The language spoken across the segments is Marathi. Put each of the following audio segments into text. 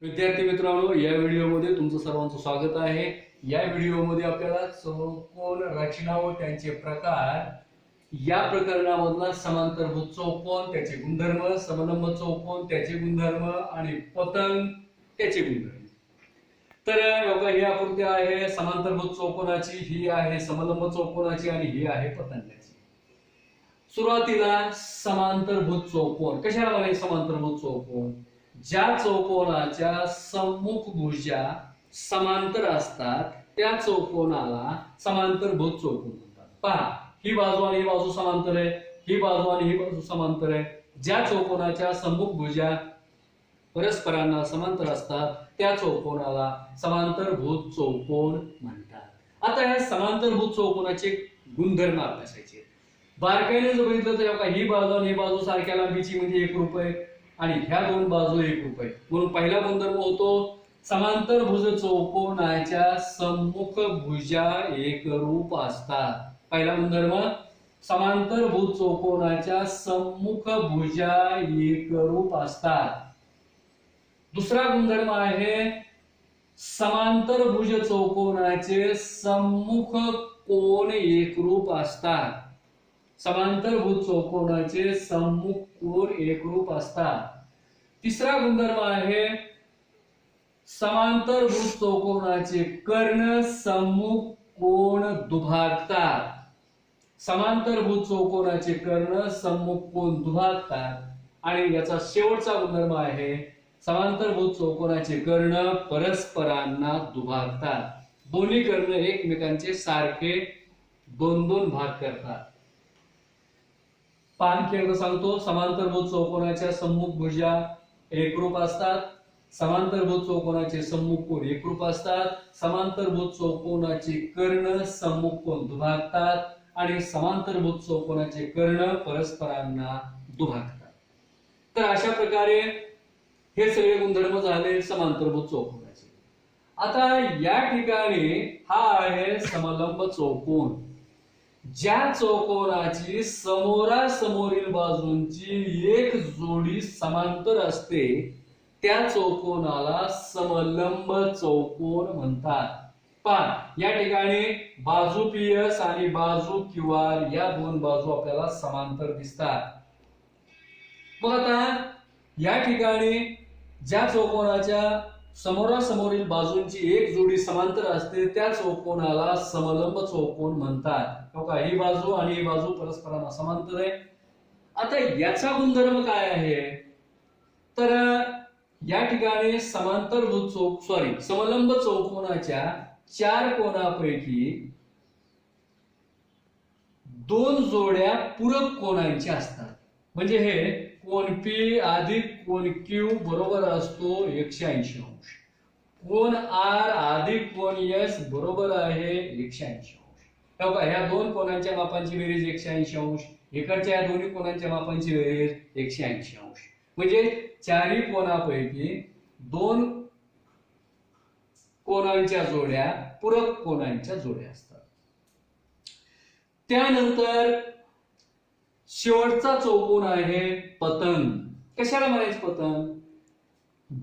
विद्यार्थी मित्रांनो, या व्हिडिओमध्ये तुमचं सर्वांचं स्वागत आहे। या व्हिडिओमध्ये आपल्याला चौकोन रचना व त्यांचे प्रकार, या प्रकरणामधला समांतरभुज चौकोन त्याचे गुणधर्म, समलंब चौकोन त्याचे गुणधर्म आणि पतंग त्याचे गुणधर्म। तर बघा, ही आकृती आहे समांतरभुज चौकोनाची, ही आहे समलंब चौकोनाची आणि ही आहे पतंगाची। सुरुवातीला समांतरभुज चौकोन कशाला म्हणायचे? समांतरभुज चौकोन ज्या चौकोनाच्या सम्मुख भुजा समांतर असतात त्या चौकोनाला समांतरभुज चौकोन म्हणतात। पहा, ही बाजू आणि ही बाजू समांतर आहे, ही बाजू आणि ही बाजू समांतर आहे। ज्या चौकोनाच्या सम्मुख भुजा परस्परांना समांतर असतात त्या चौकोनाला समांतरभुज चौकोन म्हणतात। आता या समांतरभुज चौकोनाचे गुणधर्म अभ्यासायचे। बारकाईने जर बघितलं तर ही बाजू आणि ही बाजू सारख्या लांबीची म्हणजे एकरूप आहे आणि ह्या दोन बाजू एकरूप आहे, म्हणून पहिला गुणधर्म होतो समांतरभुज चौकोनाच्या सम्मुख भुजा एकरूप असतात। पहिला गुणधर्म समांतरभुज चौकोनाच्या सम्मुख भुजा एकरूप असतात। दुसरा गुणधर्म आहे समांतरभुज चौकोनाचे सम्मुख कोन एकरूप असतात। समांतरभुज चौकोनाचे सम्मुख कोन एकरूप असतात। तिसरा गुणधर्म आहे समांतरभुज चौकोनाचे कर्ण सम्मुख कोन दुभागतात। समांतरभुज चौकोनाचे कर्ण सम्मुख कोन दुभागतात। आणि याचा शेवटचा गुणधर्म आहे समांतरभुज चौकोनाचे कर्ण परस्परांना दुभागतात। दोन्ही कर्ण एकमेकांचे सारखे दोन दोन भाग करतात। आणखी एकदा सांगतो, समांतरभुज चौकोनाच्या सम्मुख भुजा एकरूप असतात, समांतरभुज चौकोनाचे सम्मुख कोन एकरूप असतात, समांतरभुज चौकोनाचे कर्ण सम्मुख कोन दुभागतात आणि समांतरभुज चौकोनाचे कर्ण परस्परांना दुभागतात। तर अशा प्रकारे हे सगळे गुणधर्म झाले समांतरभुज चौकोनाचे। आता या ठिकाणी हा आहे समलंब चौकोन। ज्या चौकोनाची समोरासमोरील बाजूंची एक जोडी समांतर असते त्या चौकोनाला समलंब चौकोन म्हणतात। पहा, या ठिकाणी बाजू पीएस आणि बाजू क्यूआर या दोन बाजू आपल्याला समांतर दिसतात। मग आता या ठिकाणी ज्या चौकोनाच्या समोरासमोरील बाजूंची एक जोडी समांतर असते त्या चौकोनाला समलंब चौकोन म्हणतात। ही बाजू आणि ही बाजू परस्परांना समांतर आहे। आता याचा गुणधर्म काय आहे? तर या ठिकाणी समलंब चौकोनाच्या चार कोनापैकी दोन जोड्या पूरक कोनांच्या असतात। म्हणजे हे कोन पी अधिक कोन क्यू बरोबर असतो 180 अंश, कोन आर अधिक कोन एस बरोबर आहे 180 अंश। ह्या दोन कोनांच्या मापांची बेरीज 180 अंश, इकडच्या या दोन्ही कोनांच्या मापांची बेरीज 180 अंश। म्हणजे चारही कोनापैकी दोन कोनांच्या जोड्या पूरक कोनांच्या जोड्या असतात। त्यानंतर शेवटचा चौकोन आहे पतंग। कशाला म्हणायचं पतंग?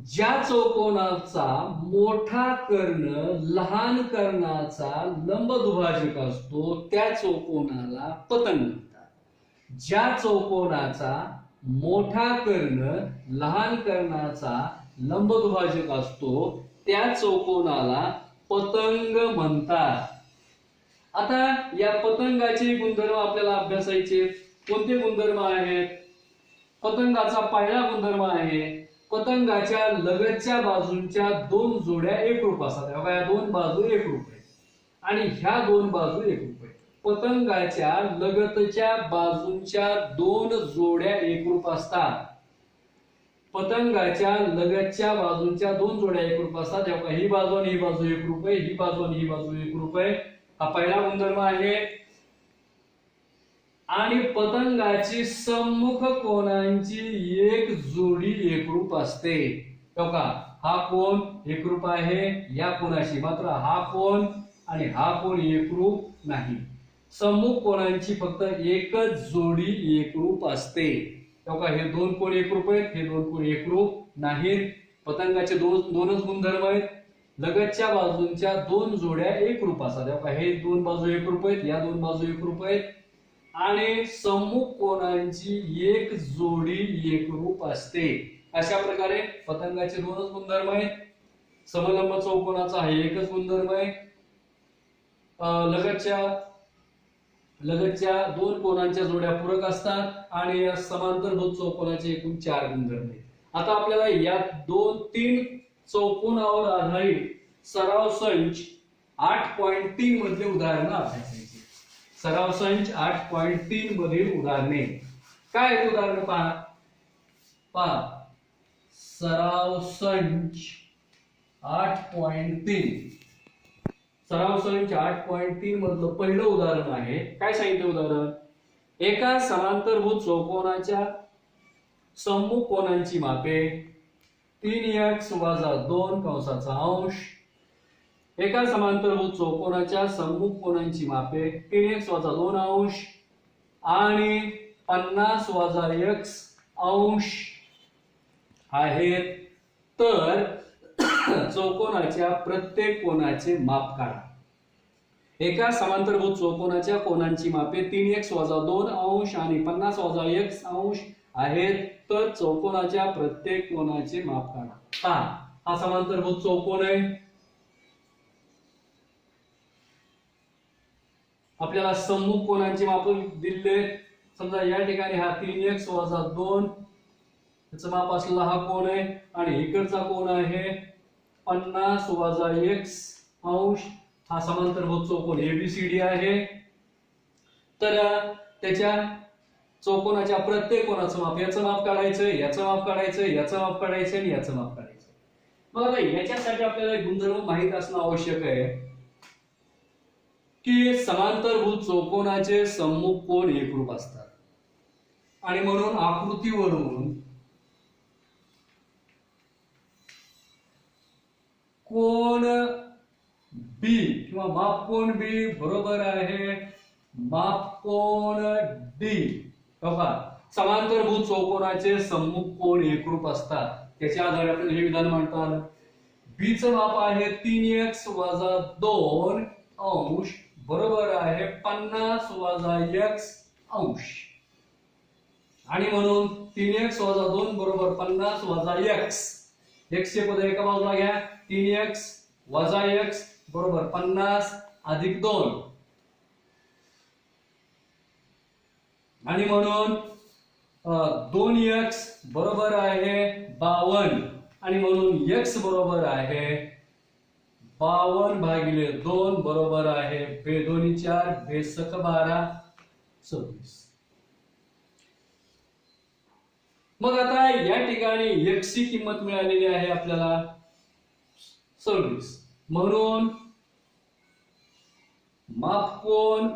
ज्या चौकोनाचा मोठा कर्ण लहान कर्णाचा लंब दुभाजक असतो त्या चौकोनाला पतंग म्हणतात। ज्या चौकोनाचा मोठा कर्ण लहान कर्णाचा लंब दुभाजक असतो त्या चौकोनाला पतंग म्हणतात। आता या पतंगाचे गुणधर्म आपल्याला अभ्यासायचे। कोणते गुणधर्म आहेत? पतंगाचा पहिला गुणधर्म आहे पतंगाच्या लगतच्या बाजूंच्या दोन जोड्या एकरूप असतात। या दोन बाजू एकरूप आहेत आणि ह्या दोन बाजू एकरूप आहेत। पतंगाच्या लगतच्या बाजूंच्या दोन जोड्या एकरूप असतात। पतंगाच्या लगतच्या बाजूंच्या दोन जोड्या एकरूप असतात। ही बाजू आणि ही बाजू एकरूप आहे, ही बाजू आणि ही बाजू एकरूप आहे। हा पहिला गुणधर्म आहे। आणि पतंगाची सम्मुख कोनांची एक जोडी एकरूप असते। हा कोन एकरूप आहे या कोनाशी, मात्र हा कोन आणि हा कोन एकरूप नाही। सम्मुख कोनांची फक्त एकच जोडी एकरूप असते। हे दोन कोन एकरूप आहेत, हे दोन कोन एकरूप नाहीत। पतंगाचे दोनच गुणधर्म आहेत. लगतच्या बाजूंच्या दोन जोड्या एकरूप असतात. हे दोन बाजू एकरूप आहेत, या दोन बाजू एकरूप आहेत आणि सम्मुख कोनांची एक जोडी एकरूप असते. अशा प्रकारे पतंगाचे दोनच गुणधर्म आहेत. समलंब चौकोनाचा हा एकच गुणधर्म आहे. लगतच्या दोन कोनांच्या जोड्या पूरक असतात आणि समांतरभुज चौकोनाचे एकूण 4 गुणधर्म आहेत. आता आपल्याला या 2-3 चौकोनावर आधारित सराव संच 8.3 मधले उदाहरणं अभ्यासायची. सराव संच 8.3 मधील उदाहरणे काय आहेत? उदाहरण पहा. सराव संच 8.3. सराव संच 8.3 मधलं पहिलं उदाहरण आहे. काय सांगितलं उदाहरण? एका समांतरभुज चौकोनाच्या सम्मुख कोनांची मापे 3x - 2 कंसाचा अंश. एका समांतरभुज चौकोनाच्या सम्मुख कोनांची मापे 3x - 2 अंश आणि 50 - x अंश आहेत. तर चौकोनाच्या प्रत्येक कोनाचे माप काढा. एका समांतरभुज चौकोनाच्या कोनांची मापे 3x - 2 अंश आणि 50 - x अंश आहेत. तर चौकोनाच्या प्रत्येक कोनाचे माप काढा. हा समांतरभुज चौकोन आहे. आपल्याला सम्मुख कोनांची माप दिले. समजा या ठिकाणी हा 3x - 2 त्याचं माप असलेला हा कोन आहे आणि इकडचा कोन आहे 50 - x अंश. हा समांतरभुज चौकोन ABCD आहे. तर त्याच्या चौकोनाच्या प्रत्येक कोनाचं माप, याचं माप काढायचं, याचं माप काढायचं, याचं माप काढायचं आणि याचं माप काढायचं. मग आता याच्यासाठी आपल्याला गुणधर्म माहित असणं आवश्यक आहे की समांतरभुज चौकोनाचे सम्मुख कोन एकरूप असतात आणि म्हणून आकृतीवरून कोन बी किंवा माप कोन बी बरोबर आहे माप कोन डी. समांतरभुज चौकोनाचे सम्मुख कोन एकरूप असतात. त्याच्या आधारे आपण हे विधान मांडता आलं. बी चं माप आहे 3x - 2 अंश बरोबर आहे 50 - x अंश आणि म्हणून 3x - 2 बरोबर 50 - x. x चे पद एका बाजूला घ्या. 3x - x बरोबर 50 + 2 आणि म्हणून 2x बरोबर आहे 52 आणि म्हणून x बरोबर आहे 52/2 बरोबर आहे 2 × 4 बेसक 12 26. मग आता या ठिकाणी x ची किंमत मिळालेली आहे आपल्याला 26. म्हणून माप कोन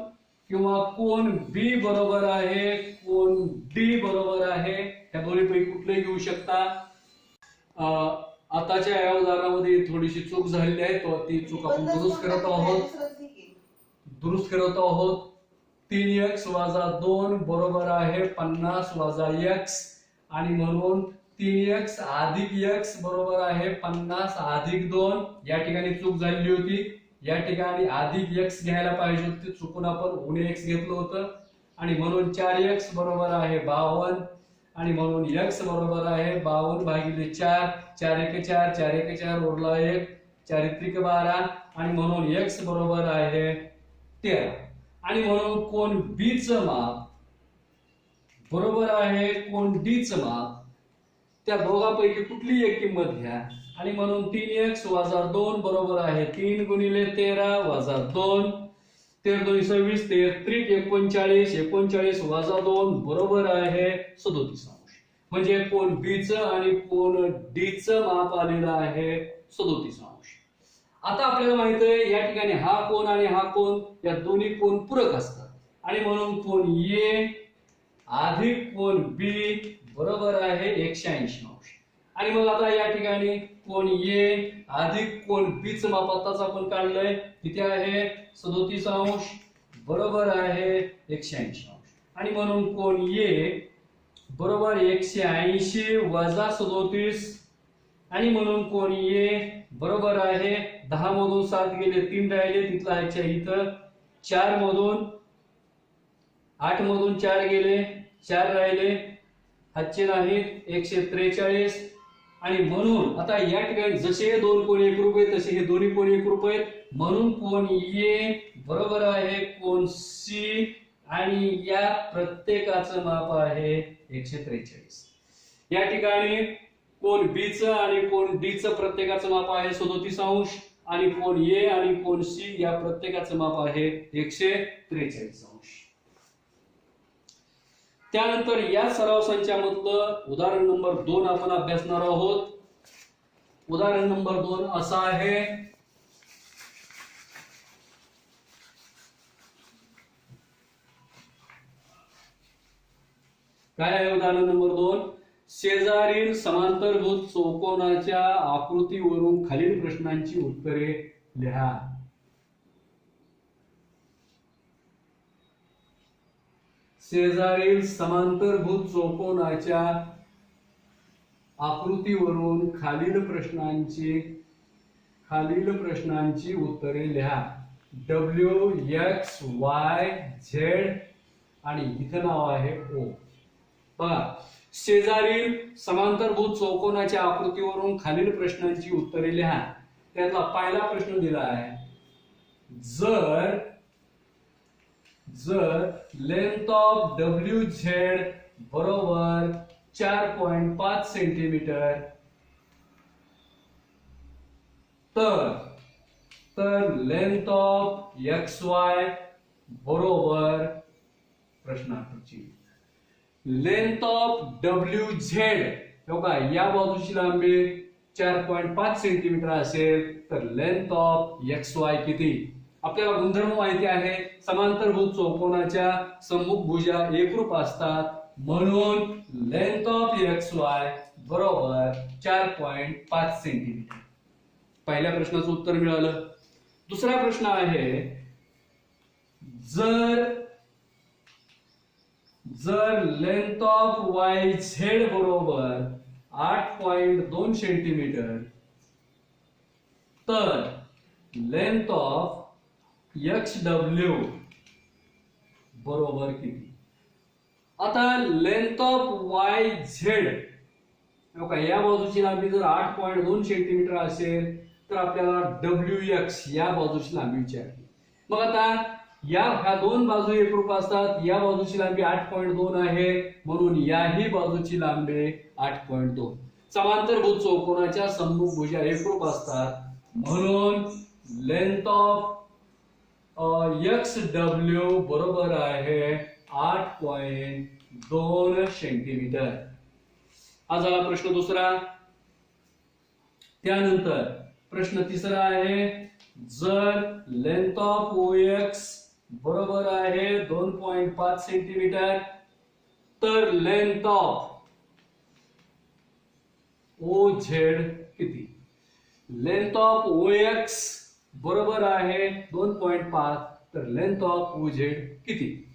किंवा कोन बी बरोबर आहे कोन डी बरोबर आहे. या दोन्हीपैकी कुठलेही घेऊ शकता. आताच्या या उदाहरणामध्ये थोडीशी चूक झालेली आहे, तो ती चूक आपण दुरुस्त करत आहोत. 3x - 2 बरोबर आहे 50 - x आणि म्हणून 3x + x बरोबर आहे 50 + 2. या ठिकाणी चूक झालेली होती. या ठिकाणी +x घ्यायला पाहिजे होते, चुकून आपण -x घेतलं होतं आणि म्हणून 4x बरोबर आहे 52 आणि म्हणून x बरोबर आहे 52/4. 4 × 4 4 × 4 उरला 1 4 × 12 आणि म्हणून x बरोबर आहे 13 आणि म्हणून कोन B चं माप बरोबर आहे कोन D चं माप. त्या दोघांपैकी कुठलीही एक किंमत घ्या आणि म्हणून 3x - 2 बरोबर आहे 3 × 13 - 2 13 2 26 13 39 39 - 2 बरोबर आहे 37 अंश. म्हणजे कोन B चं आणि कोन D चं माप आलेलं आहे 37 अंश. आता आपल्याला माहित आहे या ठिकाणी हा कोन आणि हा कोन या दोन्ही कोन पूरक असतात आणि म्हणून कोन A अधिक कोन B बरोबर आहे 180 अंश. आणि मग आता या ठिकाणी कोन A अधिक कोन B चं माप आताच आपण काढलंय. किती आहे 37 अंश बरोबर आहे 180 अंश आणि म्हणून कोन A बरोबर 180 - 37 आणि म्हणून कोण ए बरोबर आहे 10 मधून 7 गेले 3 राहिले तिथला ह्याच्या इथं 4 मधून 8 मधून 4 गेले 4 राहिले हातचे नाहीत 143 आणि म्हणून आता या ठिकाणी जसे हे दोन कोण एकरूप आहेत तसे हे दोन्ही कोण एकरूप आहेत म्हणून कोण ए बरोबर आहे कोण सी आणि या प्रत्येकाचं माप आहे 143. या ठिकाणी कोण बी चं आणि कोण डी चं प्रत्येकाचं माप आहे 37 अंश आणि कोण ए आणि कोण सी या प्रत्येकाचं माप आहे 143 अंश. त्यानंतर या सराव संचामधलं उदाहरण नंबर 2 आपण अभ्यासणार आहोत. उदाहरण नंबर 2 असं आहे. काय आहे उदाहरण नंबर 2? शेजारील समांतरभुज चौकोनाच्या आकृतीवरून खालील प्रश्नांची उत्तरे लिहा. शेजारील समांतरभुज चौकोनाच्या आकृतीवरून खालील प्रश्नांची उत्तरे लिहा. W X Y Z आणि इथं नाव आहे O. बघा शेजारील समांतरभुज चौकोनाच्या आकृतीवरून खालील प्रश्नांची उत्तरे लिहा. त्यातला पहिला प्रश्न दिला आहे जर लेंथ ऑफ WZ बरोबर 4.5 सेंटीमीटर तर लेंथ ऑफ XY बरोबर प्रश्नार्थची लेंथ ऑफ WZ बघा या बाजूची लांबी 4.5 सेंटीमीटर असेल तर लेंथ ऑफ XY किती. आपल्याला गुणधर्म माहिती आहे समांतरभुज चौकोनाच्या सम्मुख भुजा एकरूप असतात म्हणून लेंथ ऑफ XY बरोबर 4.5 सेंटीमीटर. पहिल्या प्रश्नाचं उत्तर मिळालं. दुसरा प्रश्न आहे जर लेंथ ऑफ YZ बरोबर 8.2 सेंटीमीटर तर लेंथ ऑफ XW बरोबर किती. आता लेंथ ऑफ YZ या बाजूची लांबी जर 8.2 सेंटीमीटर असेल तर आपल्याला WX या बाजूची लांबी विचारली. मग आता ह्या दोन बाजू एकरूप असतात. या बाजूची लांबी 8.2 आहे म्हणून याही बाजूची लांबी 8.2. समांतरभुज चौकोनाच्या सम्मुख भुजा एकरूप असतात म्हणून लेंथ ऑफ XW बरोबर आहे 8.2 सेंटीमीटर. हा झाला प्रश्न दुसरा. त्यानंतर प्रश्न तिसरा आहे जर लेंथ ऑफ OX बरोबर आहे 2.5 सेंटीमीटर तर लेंथ ऑफ OZ किती. लेंथ ऑफ OX बरोबर आहे 2.5 तर लेंथ ऑफ OZ किती.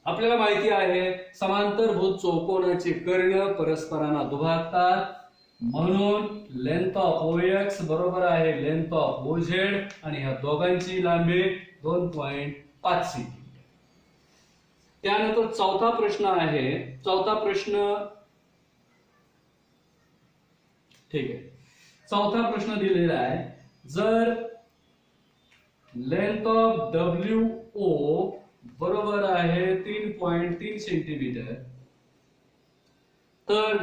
आपल्याला माहिती आहे समांतरभुज चौकोनाचे कर्ण परस्परांना दुभागतात म्हणून लेंथ ऑफ OX बरोबर आहे लेंथ ऑफ OZ आणि ह्या दोघांची लांबी 2.5 सेंटीमीटर. त्यानंतर चौथा प्रश्न आहे. चौथा प्रश्न ठीक आहे. चौथा प्रश्न दिलेला आहे जर लेंथ ऑफ WO बरोबर आहे 3.3 सेंटीमीटर तर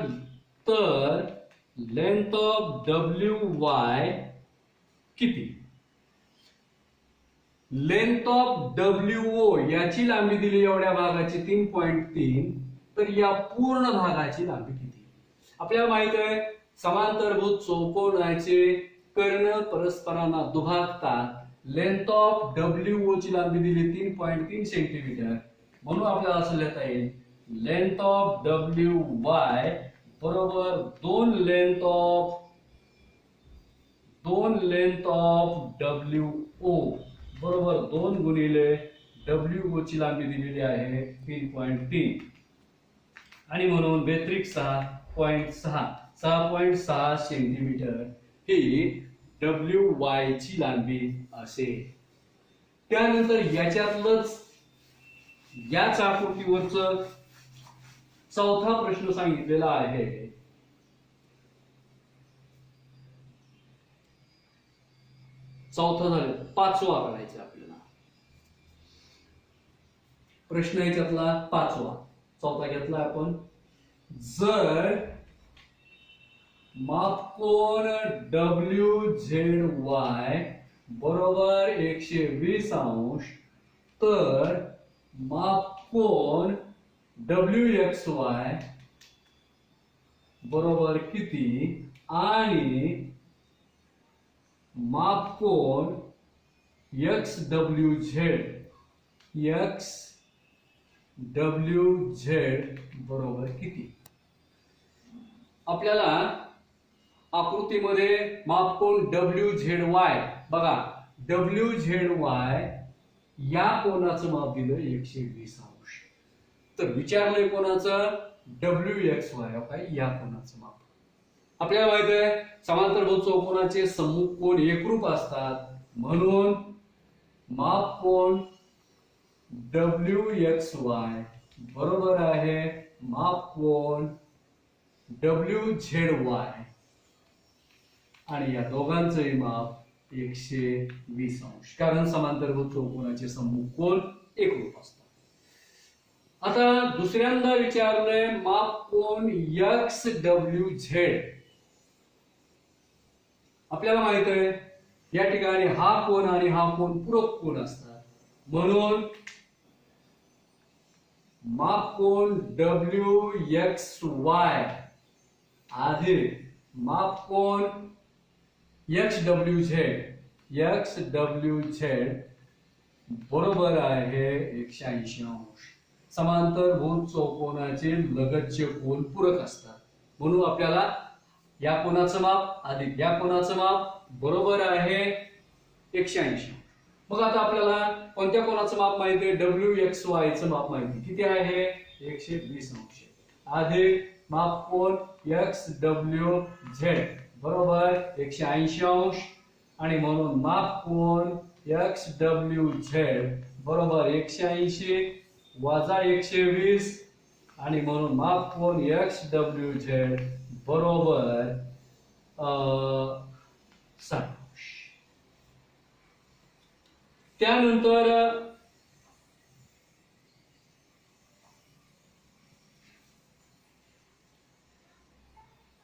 लेंथ ऑफ WY किती. लेंथ ऑफ WO याची लांबी दिली एवढ्या भागाची 3.3 तर या पूर्ण भागाची लांबी किती. आपल्याला माहित आहे समांतरभुज चौकोनाचे कर्ण परस्परांना दुभागतात. लेंथ ऑफ WO ची लांबी दिली 3.3 सेंटीमीटर म्हणून आपल्याला असं लिहिता येईल लेंथ ऑफ WY बरोबर 2 लेंथ ऑफ WO बरोबर 2 गुणिले WO ची लांबी दिलेली आहे 3.3 आणि म्हणून 6.6 6.6 सेंटीमीटर ही WY ची लांबी असेल. त्यानंतर याच्यातलंच याच आकृतीवरच चौथा प्रश्न सांगितलेला आहे. चौथा झालं, पाचवा करायचा आपल्याला प्रश्न याच्यातला पाचवा. चौथा घेतला आपण. जर मापकोन WZY बरोबर 120 अंश तर मापकोन WXY बरोबर किती आणि मापकोन XWZ बरोबर किती. आपल्याला आकृतीमध्ये मापकोन WZY बघा, WZY या कोनाचं माप दिलं 120 अंश. तर विचारलंय कोणाचं, WXY काय या कोनाचं माप. आपल्याला माहित आहे समांतरभुज चौकोनाचे सम्मुख कोन एकरूप असतात, म्हणून मापकोन WXY बरोबर आहे मापकोन WZY आणि या दोघांचंही माप 120 अंश, कारण समांतरभुज चौकोनाचे सम्मुख कोन एकरूप असतात. आता दुसऱ्यांदा विचारलंय मापकोन XWZ. आपल्याला माहित आहे या ठिकाणी हा कोन आणि हा कोन पूरक कोन असतात, म्हणून मापकोन WXY अधिक मापकोन XWZ बरोबर आहे 180 अंश. समांतरभुज चौकोनाचे लगतचे कोन पूरक असतात, म्हणून आपल्याला या कोनाचं माप अधिक या कोनाचं माप बरोबर आहे 180. मग आता आपल्याला कोणत्या कोनाचं माप माहिती आहे, WXY चं माप माहिती किती आहे 120 अंश अधिक मापकोन XWZ बरोबर 180 अंश आणि म्हणून मापकोन XWZ बरोबर 180 वजा 120 आणि म्हणून मापकोन XWZ बरोबर 60 अंश. त्यानंतर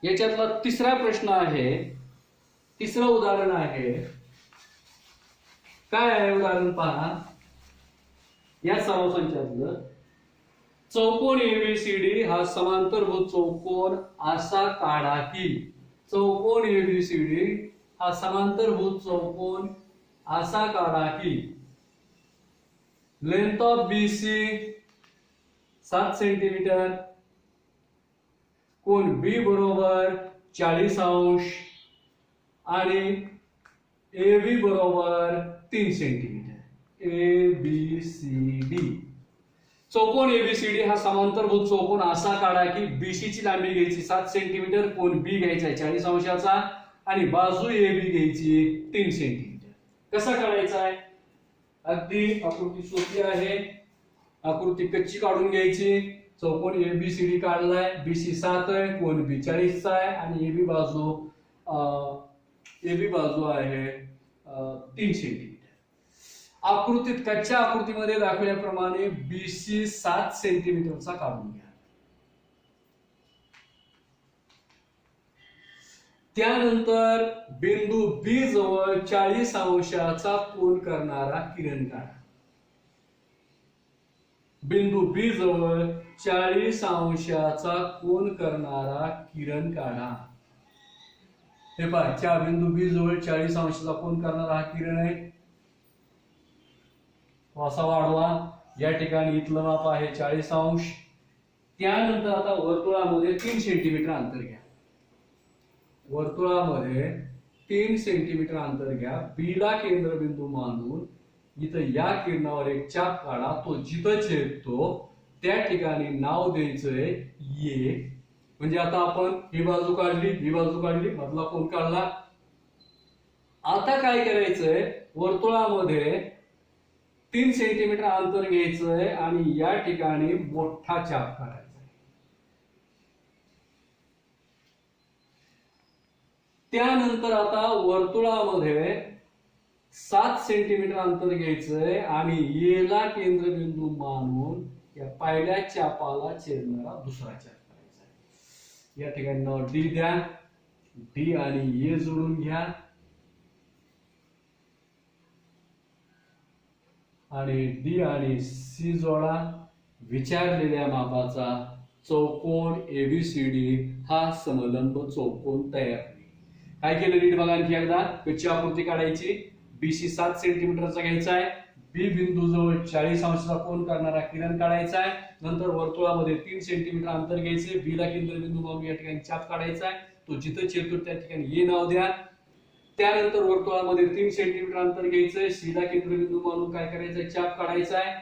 याच्यातला तिसरा प्रश्न आहे, तिसरं उदाहरण आहे. काय आहे उदाहरण पहा. या सरावसंचातलं चौकोन ABCD हा समांतरभुज चौकोन असा काढा की. चौकोन ABCD हा समांतरभुज चौकोन असा काढा की length of BC 7 centimetre, cone B बरोबर 40 अंश आणि AB बरोबर 3 सेंटीमीटर. ABCD चौकोन ABCD हा समांतरभुज चौकोन असा काढा की BC ची लांबी घ्यायची 7 सेंटीमीटर, कोन B घ्यायचा 40 अंशाचा आणि बाजू AB घ्यायची 3 सेंटीमीटर. कसा काढायचा आहे, अगदी आकृती सोपी आहे. आकृती कच्ची काढून घ्यायची. चौकोन ABCD काढलाय, BC 7 आहे, कोन B 40 चा आहे आणि AB बाजू आहे 3 सेंटीमीटर. आकृतीत कच्च्या आकृतीमध्ये दाखवल्याप्रमाणे BC 7 सेंटीमीटरचा काढून घ्या. त्यानंतर बिंदू B जवळ 40 अंशाचा कोन करणारा किरण काढा. बिंदू B जवळ 40 अंशाचा कोन करणारा किरण काढा. हे पहा, त्या बिंदू B जवळ 40 अंशाचा कोन करणारा हा किरण आहे. असा वाढवा. या ठिकाणी इथलं माप आहे 40 अंश. त्यानंतर आता वर्तुळामध्ये 3 सेंटीमीटर अंतर घ्या. वर्तुळामध्ये 3 सेंटीमीटर अंतर घ्या. B ला केंद्रबिंदू मानून इथं या किरणावर एक चाप काढा. तो जिथं छेदतो त्या ठिकाणी नाव द्यायचंय A. म्हणजे आता आपण ही बाजू काढली, मधला कोन काढला. आता काय करायचंय, वर्तुळामध्ये 3 सेंटीमीटर अंतर घ्यायचंय आणि या ठिकाणी मोठा चाप काढायचा. त्यानंतर आता वर्तुळामध्ये 7 सेंटीमीटर अंतर घ्यायचंय आणि याला केंद्रबिंदू मानून या पहिल्या चापाला छेदणारा दुसरा चाप करायचा. या ठिकाणी नाव डी द्या. डी आणि ए जोडून घ्या आणि डी आणि सी जोडा. विचारलेल्या मापाचा चौकोन एबीसीडी हा समलंब चौकोन तयार होईल. काय केलं नीट बघा आणखी एकदा. कच्ची आकृती काढायची. बीसी 7 सेंटीमीटरचा घ्यायचा आहे. बी बिंदू जवळ 40 अंशाचा कोन करणारा किरण काढायचा आहे. नंतर वर्तुळामध्ये 3 सेंटीमीटर अंतर घ्यायचे. बी ला केंद्रबिंदू मानून या ठिकाणी चाप काढायचा आहे. तो जिथं छेदतो त्या ठिकाणी ए नाव द्या. त्यानंतर वर्तुळामध्ये 3 सेंटीमीटर अंतर घ्यायचंय. सी ला केंद्रबिंदू मानून काय करायचंय, चाप काढायचा आहे.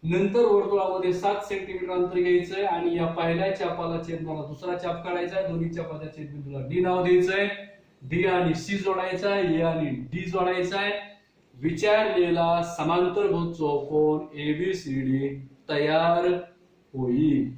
नंतर वर्तुळामध्ये 7 सेंटीमीटर अंतर घ्यायचंय आणि या पहिल्या चापाला छेदणारा दुसरा चाप काढायचा आहे. दोन्ही चापाच्या छेदबिंदूला डी नाव द्यायचंय. डी आणि सी जोडायचा आहे. ए आणि डी जोडायचा आहे. विचारलेला समांतरभुज चौकोन एबीसीडी तयार होईल.